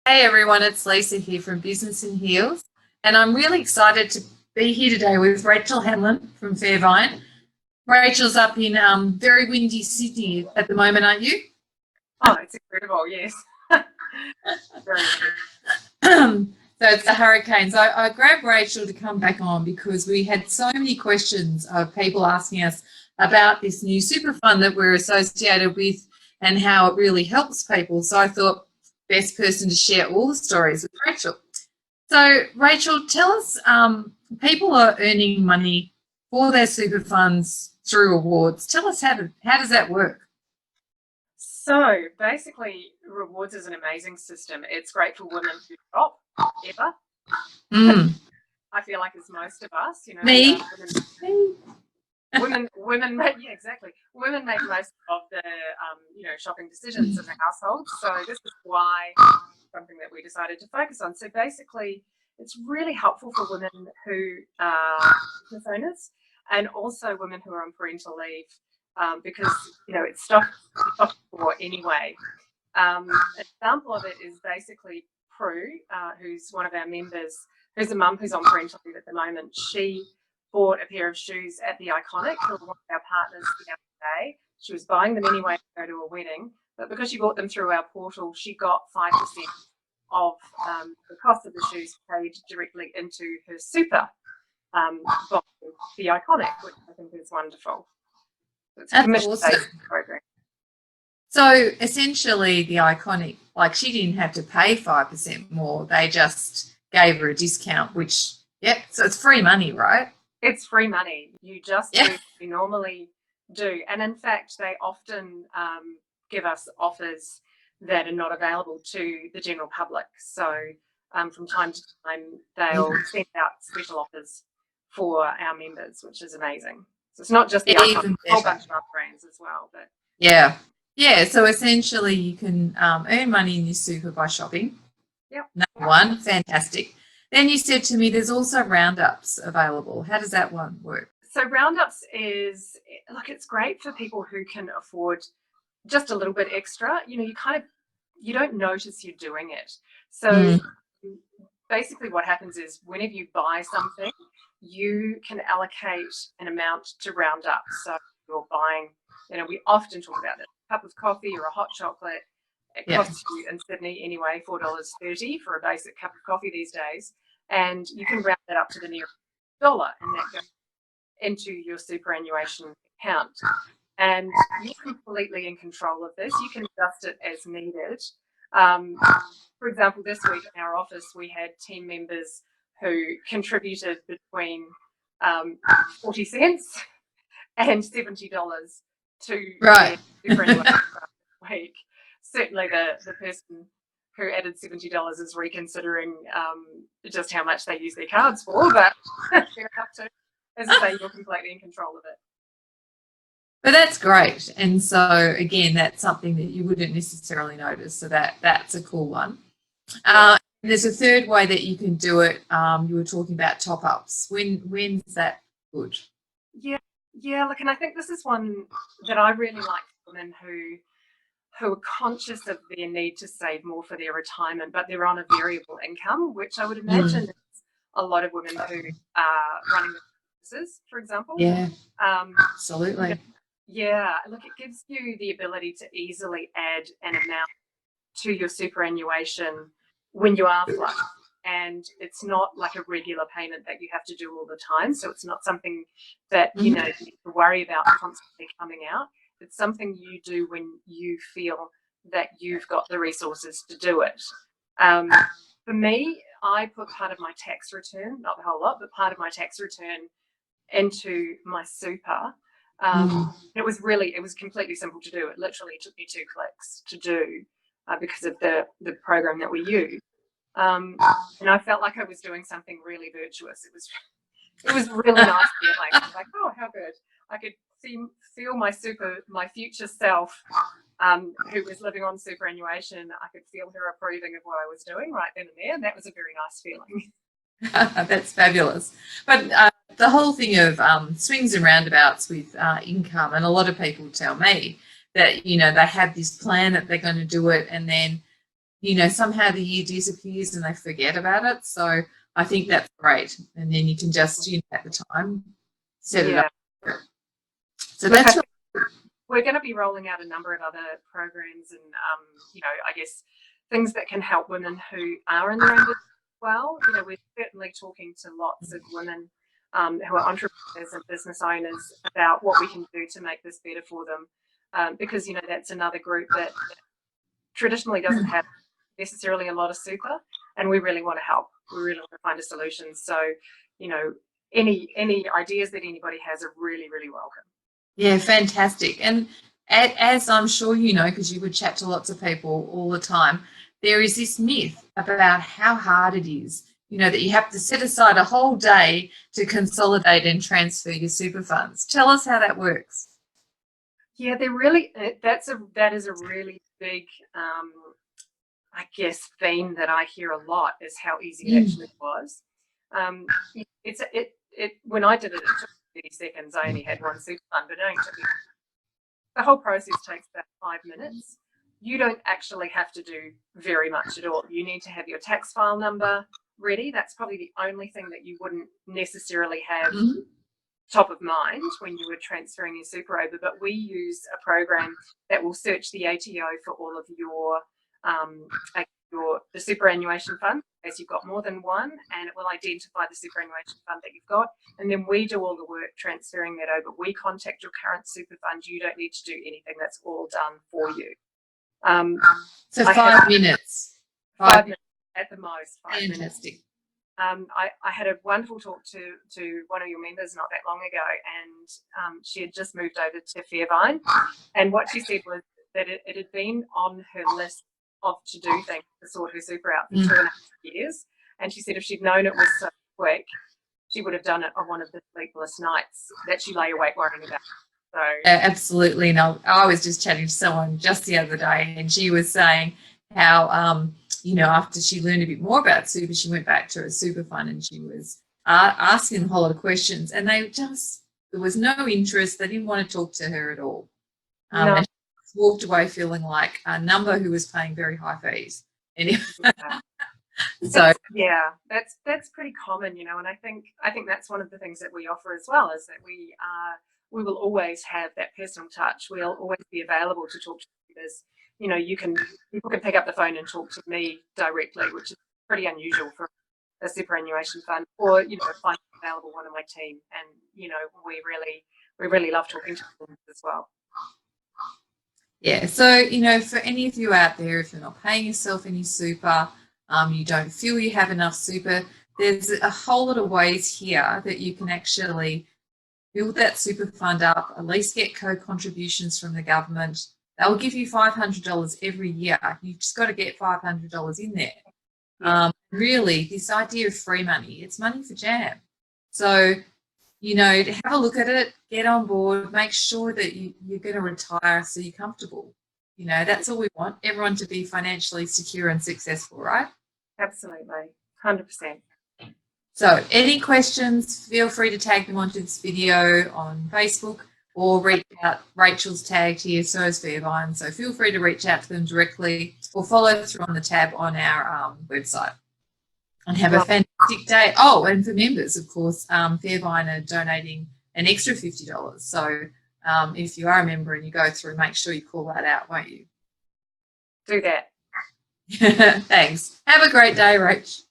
Hey everyone, it's Lisa here from Business in Heels, and I'm really excited to be here today with Rachel Hanlon from FairVine. Rachel's up in very windy Sydney at the moment, aren't you? Oh, it's incredible, yes. Very So it's the hurricanes. I grabbed Rachel to come back on because we had so many questions of people asking us about this new super fund that we're associated with and how it really helps people. So I thought best person to share all the stories with Rachel. So, Rachel, tell us, people are earning money for their super funds through awards. Tell us how does that work? So basically, rewards is an amazing system. It's great for women who shop ever. Mm. I feel like it's most of us, Me? women make, yeah, exactly. Women make most of the, shopping decisions in the household. So this is why something that we decided to focus on. So basically, it's really helpful for women who are business owners and also women who are on parental leave because, it's stock for anyway. An example of it is basically Prue, who's one of our members, who's a mum who's on parental leave at the moment. She bought a pair of shoes at the Iconic for one of our partners the other day. She was buying them anyway to go to a wedding, but because she bought them through our portal, she got 5% of the cost of the shoes paid directly into her super box, the Iconic, which I think is wonderful. It's a commission-based program. So essentially, the Iconic, like she didn't have to pay 5% more. They just gave her a discount, which, so it's free money, right? It's free money. You just do what you normally do. And in fact, they often give us offers that are not available to the general public. So from time to time, they'll send out special offers for our members, which is amazing. So it's not just the Iconic, a whole bunch of other brands as well. But yeah. So essentially, you can earn money in your super by shopping. Yep. Number one, fantastic. Then you said to me there's also roundups available. How does that one work? So roundups is, look, it's great for people who can afford just a little bit extra. You don't notice you're doing it. So basically what happens is whenever you buy something, you can allocate an amount to round up. So you're buying, we often talk about it, a cup of coffee or a hot chocolate. It costs you in Sydney anyway, $4.30 for a basic cup of coffee these days. And you can round that up to the nearest dollar, and that goes into your superannuation account. And you're completely in control of this. You can adjust it as needed. For example, this week in our office, we had team members who contributed between 40 cents and $70 to their superannuation week. Certainly the person who added $70 is reconsidering just how much they use their cards for, but fair enough too. As I say, you're completely in control of it. But that's great. And so, again, that's something that you wouldn't necessarily notice. So that's a cool one. There's a third way that you can do it. You were talking about top-ups. When's that good? Yeah, look, and I think this is one that I really like for women who are conscious of their need to save more for their retirement, but they're on a variable income, which I would imagine is a lot of women who are running businesses, for example. Yeah, absolutely. Yeah, look, it gives you the ability to easily add an amount to your superannuation when you are flush. And it's not like a regular payment that you have to do all the time. So it's not something that, you need to worry about constantly coming out. It's something you do when you feel that you've got the resources to do it. For me, I put part of my tax return, not the whole lot, but part of my tax return into my super. It was completely simple to do. It literally took me 2 clicks to do because of the program that we use. And I felt like I was doing something really virtuous. It was really nice feeling. I was like, oh, how good. I could feel my future self who was living on superannuation. I could feel her approving of what I was doing right then and there. And that was a very nice feeling. That's fabulous. But the whole thing of swings and roundabouts with income, and a lot of people tell me that, they have this plan that they're going to do it, and then you know, somehow the year disappears and they forget about it. So I think that's great. And then you can just, you know, at the time, set it Yeah. up. So Look, that's we're going to be rolling out a number of other programs and, you know, I guess things that can help women who are in their own business as well. You know, we're certainly talking to lots of women who are entrepreneurs and business owners about what we can do to make this better for them. Because, you know, that's another group that traditionally doesn't have necessarily a lot of super, and we really want to help. We really want to find a solution. So, you know, any ideas that anybody has are really, really welcome. Yeah, fantastic. And as I'm sure you know, because you would chat to lots of people all the time, there is this myth about how hard it is, you know, that you have to set aside a whole day to consolidate and transfer your super funds. Tell us how that works. Yeah, they're really, that is a really big, I guess, theme that I hear a lot is how easy it actually was. When I did it, it took 30 seconds. I only had one super fund, but it only took me, the whole process takes about 5 minutes. You don't actually have to do very much at all. You need to have your tax file number ready. That's probably the only thing that you wouldn't necessarily have top of mind when you were transferring your super over. But we use a program that will search the ATO for all of the superannuation fund, as you've got more than one, and it will identify the superannuation fund that you've got, and then we do all the work transferring that over. We contact your current super fund. You don't need to do anything. That's all done for you. So 5 minutes. 5 minutes at the most. 5 minutes. Fantastic. I had a wonderful talk to one of your members not that long ago, and she had just moved over to FairVine, and what she said was that it had been on her list of to-do things to sort her super out for 2.5 years, and she said if she'd known it was so quick, she would have done it on one of the sleepless nights that she lay awake worrying about. So absolutely. No, I was just chatting to someone just the other day, and she was saying how you know, after she learned a bit more about super, she went back to a super fund and she was asking a whole lot of questions, and there was no interest. They didn't want to talk to her at all. no. And she walked away feeling like a number who was paying very high fees. Anyway, so yeah, that's pretty common, you know, and I think that's one of the things that we offer as well, is that we will always have that personal touch. We'll always be available to talk to members. You know, people can pick up the phone and talk to me directly, which is pretty unusual for a superannuation fund, or, you know, find available one of my team. And, you know, we really love talking to them as well. Yeah, so, you know, for any of you out there, if you're not paying yourself any super, you don't feel you have enough super, there's a whole lot of ways here that you can actually build that super fund up, at least get co-contributions from the government. They'll give you $500 every year. You've just got to get $500 in there. Really, this idea of free money, it's money for jam. So, you know, to have a look at it, get on board, make sure that you're going to retire so you're comfortable. You know, that's all we want, everyone to be financially secure and successful, right? Absolutely, 100%. So any questions, feel free to tag them onto this video on Facebook, or reach out. Rachel's tagged here, so is FairVine, so feel free to reach out to them directly or follow through on the tab on our website. And have a fantastic day. Oh, and for members, of course, FairVine are donating an extra $50. So if you are a member and you go through, make sure you call that out, won't you? Do that. Thanks. Have a great day, Rach.